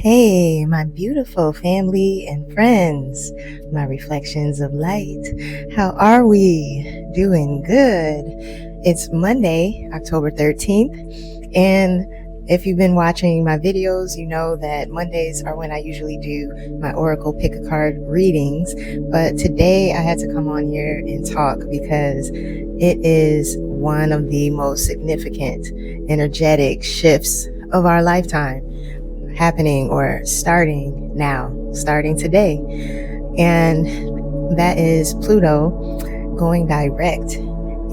Hey, my beautiful family and friends, my reflections of light. How are we? Doing good. It's Monday, October 13th, and if you've been watching my videos, you know that Mondays are when I usually do my Oracle Pick a Card readings, but today I had to come on here and talk because it is one of the most significant energetic shifts of our lifetime happening or starting now, starting today. And that is Pluto going direct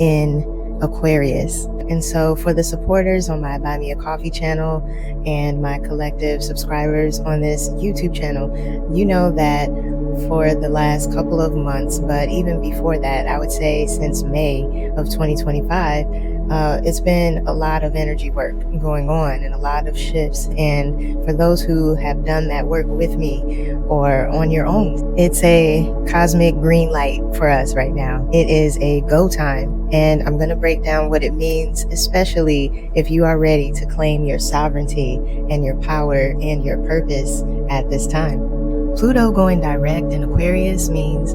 in Aquarius. And so for the supporters on my Buy Me a Coffee channel and my collective subscribers on this YouTube channel, you know that for the last couple of months, but even before that, I would say since May of 2025, it's been a lot of energy work going on and a lot of shifts. And for those who have done that work with me or on your own, it's a cosmic green light for us right now. It is a go time. And I'm going to break down what it means, especially if you are ready to claim your sovereignty and your power and your purpose at this time. Pluto going direct in Aquarius means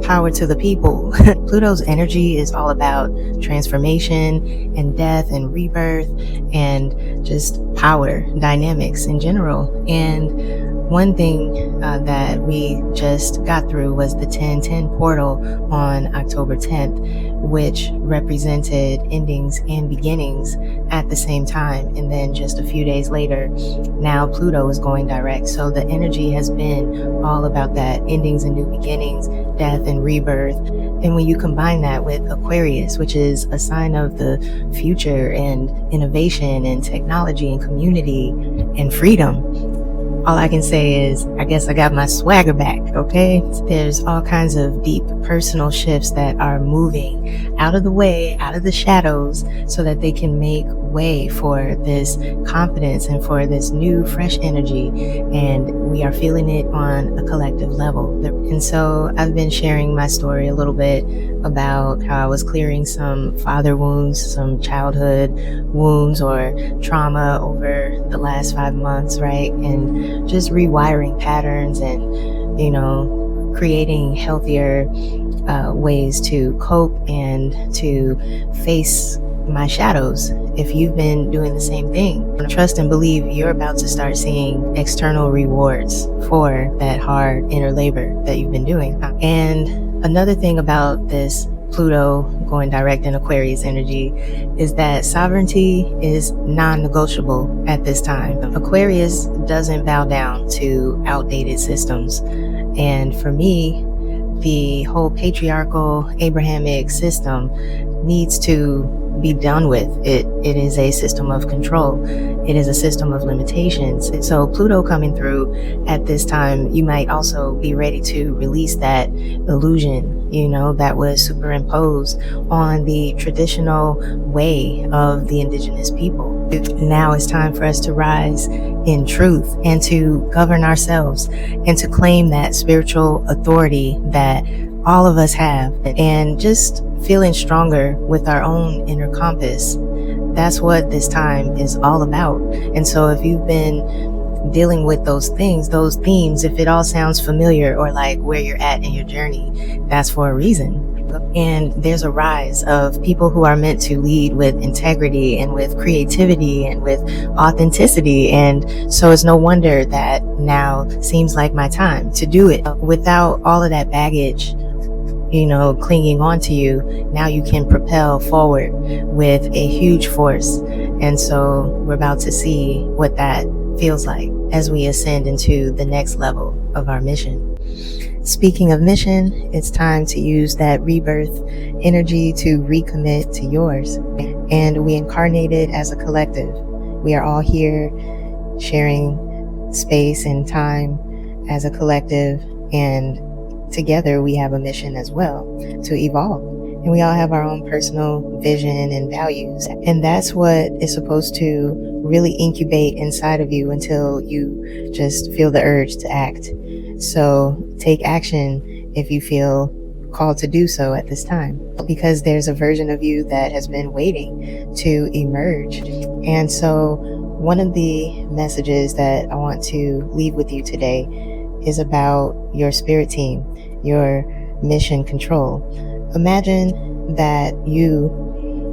power to the people. Pluto's energy is all about transformation and death and rebirth and just power dynamics in general. And one thing that we just got through was the 1010 portal on October 10th, which represented endings and beginnings at the same time. And then just a few days later, now Pluto is going direct. So the energy has been all about that, endings and new beginnings, death and rebirth. And when you combine that with Aquarius, which is a sign of the future and innovation and technology and community and freedom, all I can say is, I guess I got my swagger back, okay? There's all kinds of deep personal shifts that are moving out of the way, out of the shadows, so that they can make way for this confidence and for this new, fresh energy. And we are feeling it on a collective level. And so I've been sharing my story a little bit about how I was clearing some father wounds, some childhood wounds or trauma over the last 5 months, right? And just rewiring patterns and, creating healthier ways to cope and to face my shadows. If you've been doing the same thing, trust and believe you're about to start seeing external rewards for that hard inner labor that you've been doing. And another thing about this Pluto going direct in Aquarius energy is that sovereignty is non-negotiable at this time. Aquarius doesn't bow down to outdated systems. And for me, the whole patriarchal Abrahamic system needs to be done with. It is a system of control. It is a system of limitations. So Pluto coming through at this time, you might also be ready to release that illusion, that was superimposed on the traditional way of the indigenous people. Now it's time for us to rise in truth and to govern ourselves and to claim that spiritual authority that all of us have, and just feeling stronger with our own inner compass. That's what this time is all about. And so if you've been dealing with those things, those themes, if it all sounds familiar or like where you're at in your journey, that's for a reason. And there's a rise of people who are meant to lead with integrity and with creativity and with authenticity. And so it's no wonder that now seems like my time to do it without all of that baggage, clinging on to you. Now you can propel forward with a huge force. And so we're about to see what that feels like as we ascend into the next level of our mission. Speaking of mission, it's time to use that rebirth energy to recommit to yours. And we incarnated as a collective. We are all here sharing space and time as a collective, and together we have a mission as well to evolve. And we all have our own personal vision and values. And that's what is supposed to really incubate inside of you until you just feel the urge to act. So take action if you feel called to do so at this time, because there's a version of you that has been waiting to emerge. And so one of the messages that I want to leave with you today is about your spirit team, your mission control. Imagine that you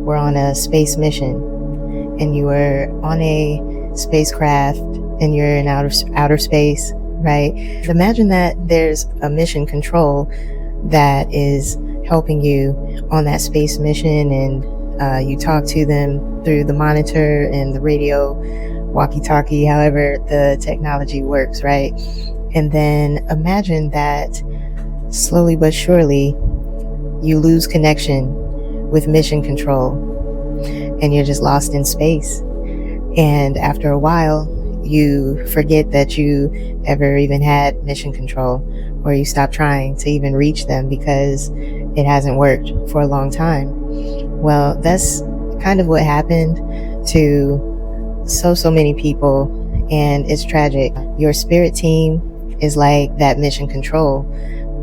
were on a space mission and you were on a spacecraft and you're in outer space, right? Imagine that there's a mission control that is helping you on that space mission, and you talk to them through the monitor and the radio, walkie-talkie, however the technology works, right? And then imagine that slowly but surely you lose connection with mission control and you're just lost in space. And after a while, you forget that you ever even had mission control, or you stop trying to even reach them because it hasn't worked for a long time. Well, that's kind of what happened to so many people, and it's tragic. Your spirit team is like that mission control,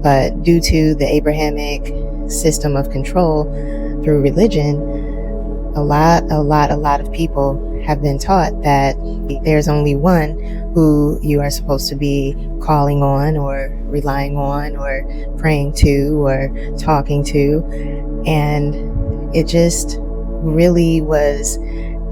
but due to the Abrahamic system of control through religion, a lot of people have been taught that there's only one who you are supposed to be calling on or relying on or praying to or talking to. And it just really was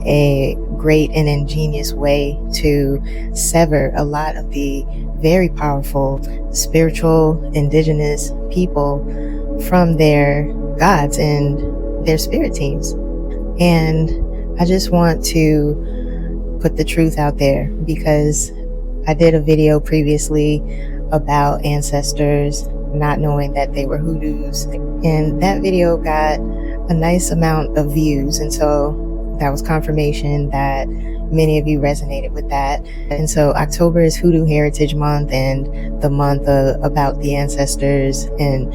a great and ingenious way to sever a lot of the very powerful spiritual indigenous people from their gods and their spirit teams. And I just want to put the truth out there, because I did a video previously about ancestors not knowing that they were hoodoos, and that video got a nice amount of views, and so that was confirmation that many of you resonated with that. And so October is Hoodoo Heritage Month, and the month about the ancestors and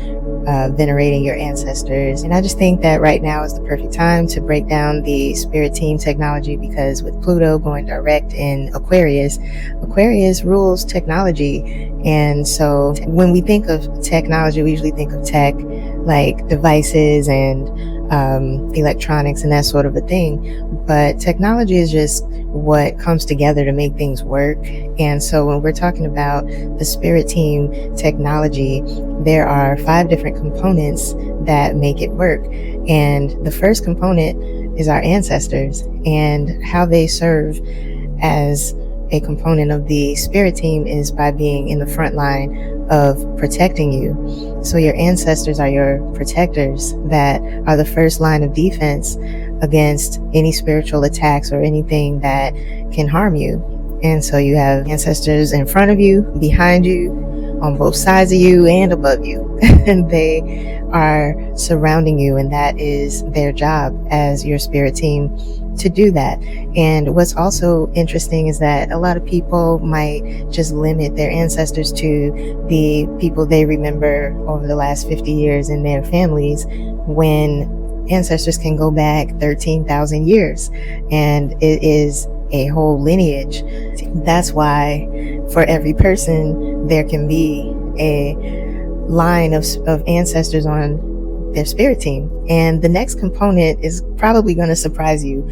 venerating your ancestors. And I just think that right now is the perfect time to break down the spirit team technology, because with Pluto going direct in Aquarius rules technology. And so when we think of technology, we usually think of tech like devices and electronics and that sort of a thing. But technology is just what comes together to make things work. And so when we're talking about the spirit team technology, there are 5 different components that make it work. And the first component is our ancestors, and how they serve as a component of the spirit team is by being in the front line of protecting you. So your ancestors are your protectors that are the first line of defense against any spiritual attacks or anything that can harm you. And so you have ancestors in front of you, behind you, on both sides of you, and above you. And they are surrounding you, and that is their job as your spirit team, to do that. And what's also interesting is that a lot of people might just limit their ancestors to the people they remember over the last 50 years in their families, when ancestors can go back 13,000 years, and it is a whole lineage. That's why for every person there can be a line of ancestors on their spirit team. And the next component is probably going to surprise you,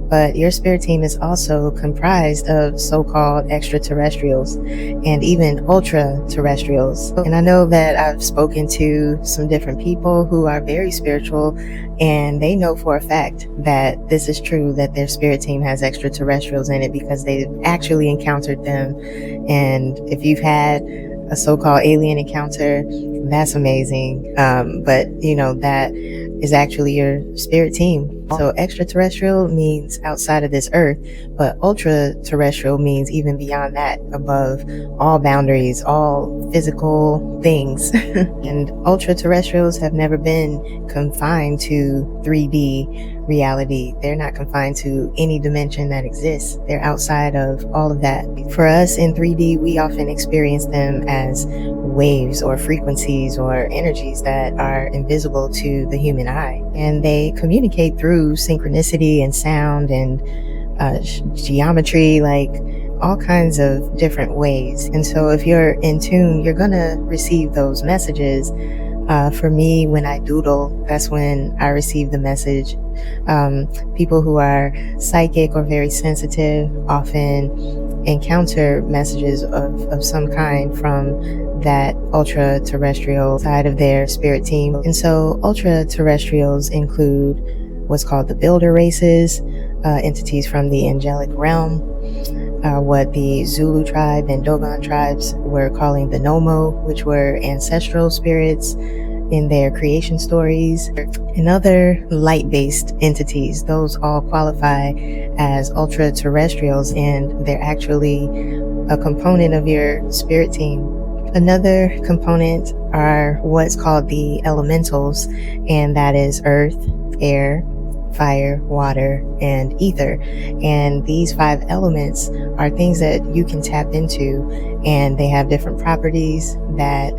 but your spirit team is also comprised of so-called extraterrestrials and even ultra-terrestrials. And I know that I've spoken to some different people who are very spiritual, and they know for a fact that this is true, that their spirit team has extraterrestrials in it, because they've actually encountered them. And if you've had a so-called alien encounter, that's amazing. But you know, that is actually your spirit team. So extraterrestrial means outside of this earth, but ultra-terrestrial means even beyond that, above all boundaries, all physical things. And ultra-terrestrials have never been confined to 3D reality. They're not confined to any dimension that exists. They're outside of all of that. For us in 3D, we often experience them as waves or frequencies or energies that are invisible to the human eye. And they communicate through synchronicity and sound and geometry, like all kinds of different ways. And so if you're in tune, you're gonna receive those messages For me, when I doodle, that's when I receive the message. People who are psychic or very sensitive often encounter messages of some kind from that ultra-terrestrial side of their spirit team. And so ultra-terrestrials include what's called the builder races, entities from the angelic realm, what the Zulu tribe and Dogon tribes were calling the Nomo, which were ancestral spirits in their creation stories, and other light-based entities. Those all qualify as ultra-terrestrials, and they're actually a component of your spirit team. Another component are what's called the elementals, and that is earth, air, fire, water, and ether. And these 5 elements are things that you can tap into, and they have different properties that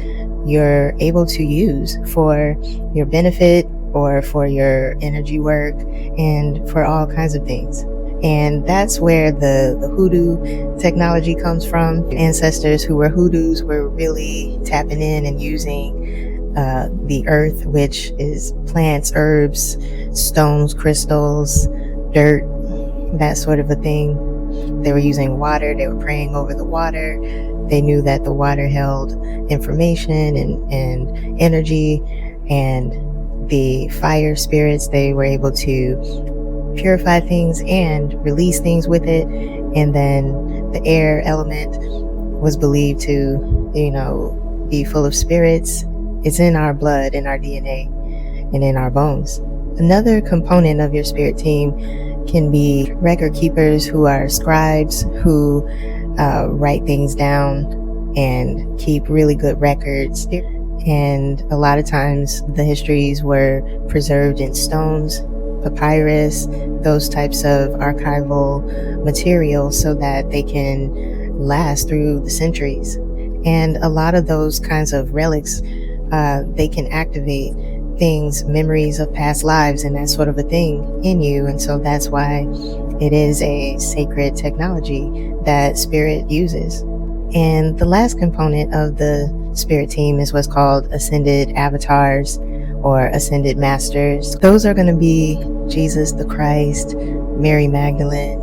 you're able to use for your benefit or for your energy work and for all kinds of things. And that's where the hoodoo technology comes from. Ancestors who were hoodoos were really tapping in and using the earth, which is plants, herbs, stones, crystals, dirt, that sort of a thing. They were using water. They were praying over the water. They knew that the water held information and energy. And the fire spirits, they were able to purify things and release things with it. And then the air element was believed to, be full of spirits. It's in our blood, in our DNA, and in our bones. Another component of your spirit team can be record keepers, who are scribes, who write things down and keep really good records. And a lot of times the histories were preserved in stones, papyrus, those types of archival materials, so that they can last through the centuries. And a lot of those kinds of relics, they can activate things, memories of past lives, and that sort of a thing in you. And so that's why it is a sacred technology that spirit uses. And the last component of the spirit team is what's called ascended avatars or ascended masters. Those are going to be Jesus the Christ, Mary Magdalene,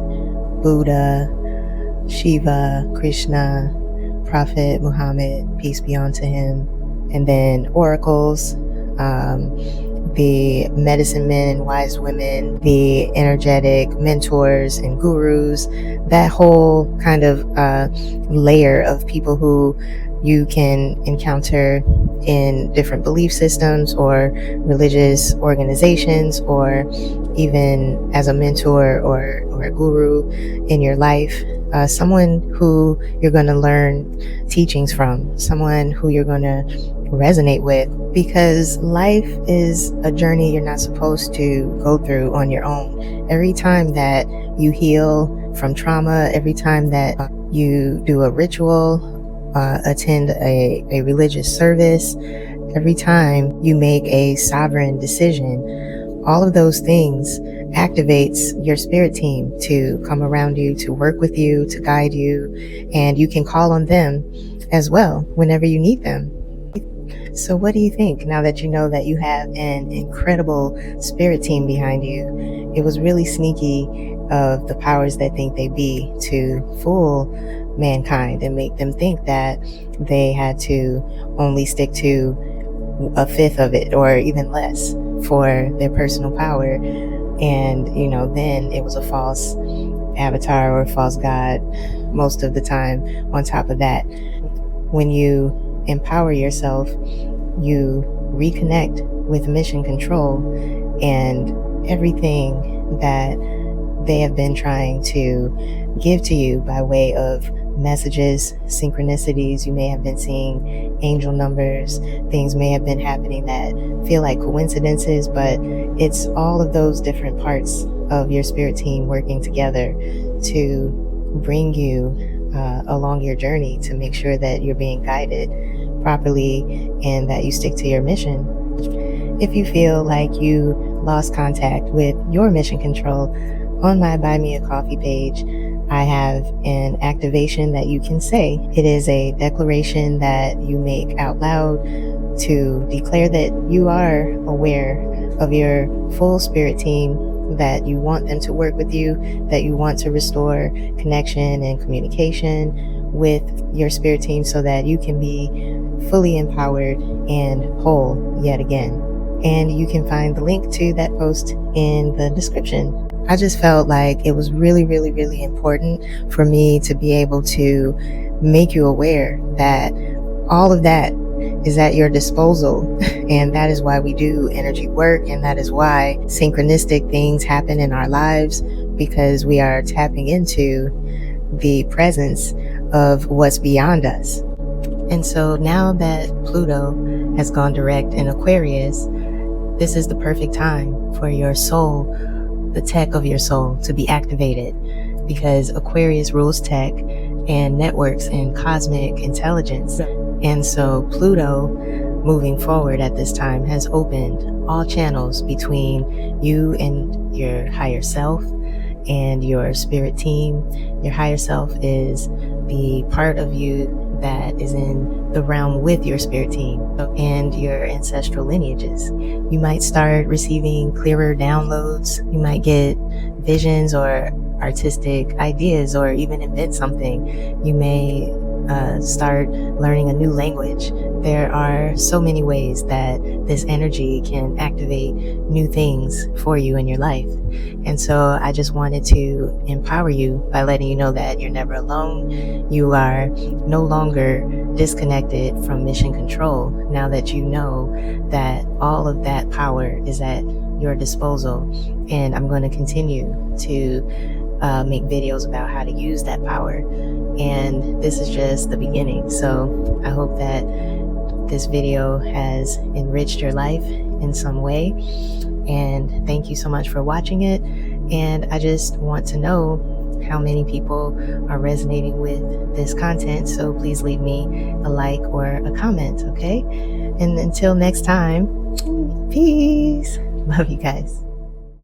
Buddha, Shiva, Krishna, Prophet Muhammad, peace be unto him. And then oracles, the medicine men and wise women, the energetic mentors and gurus, that whole kind of layer of people who you can encounter in different belief systems or religious organizations, or even as a mentor or a guru in your life. Someone who you're going to learn teachings from, someone who you're going to resonate with, because life is a journey you're not supposed to go through on your own. Every time that you heal from trauma, every time that you do a ritual, attend a religious service, every time you make a sovereign decision, all of those things activates your spirit team to come around you, to work with you, to guide you, and you can call on them as well whenever you need them. So what do you think now that you know that you have an incredible spirit team behind you? It was really sneaky of the powers that think they be to fool mankind and make them think that they had to only stick to 1/5 of it or even less for their personal power. And, then it was a false avatar or a false god most of the time. On top of that, when you empower yourself, you reconnect with mission control, and everything that they have been trying to give to you by way of messages, synchronicities. You may have been seeing angel numbers. Things may have been happening that feel like coincidences, but it's all of those different parts of your spirit team working together to bring you along your journey, to make sure that you're being guided properly and that you stick to your mission. If you feel like you lost contact with your mission control, on my Buy Me a Coffee page, I have an activation that you can say. It is a declaration that you make out loud to declare that you are aware of your full spirit team, that you want them to work with you, that you want to restore connection and communication with your spirit team so that you can be fully empowered and whole yet again. And you can find the link to that post in the description. I just felt like it was really, really, really important for me to be able to make you aware that all of that is at your disposal. And that is why we do energy work. And that is why synchronistic things happen in our lives, because we are tapping into the presence of what's beyond us. And so now that Pluto has gone direct in Aquarius, this is the perfect time for your soul, the tech of your soul, to be activated, because Aquarius rules tech and networks and cosmic intelligence. And so Pluto, moving forward at this time, has opened all channels between you and your higher self and your spirit team. Your higher self is the part of you that is in the realm with your spirit team and your ancestral lineages. You might start receiving clearer downloads. You might get visions or artistic ideas, or even invent something. You may start learning a new language. There are so many ways that this energy can activate new things for you in your life. And so I just wanted to empower you by letting you know that you're never alone. You are no longer disconnected from mission control, now that you know that all of that power is at your disposal. And I'm going to continue to make videos about how to use that power. And this is just the beginning. So I hope that this video has enriched your life in some way. And thank you so much for watching it. And I just want to know how many people are resonating with this content. So please leave me a like or a comment, okay? And until next time, peace. Love you guys.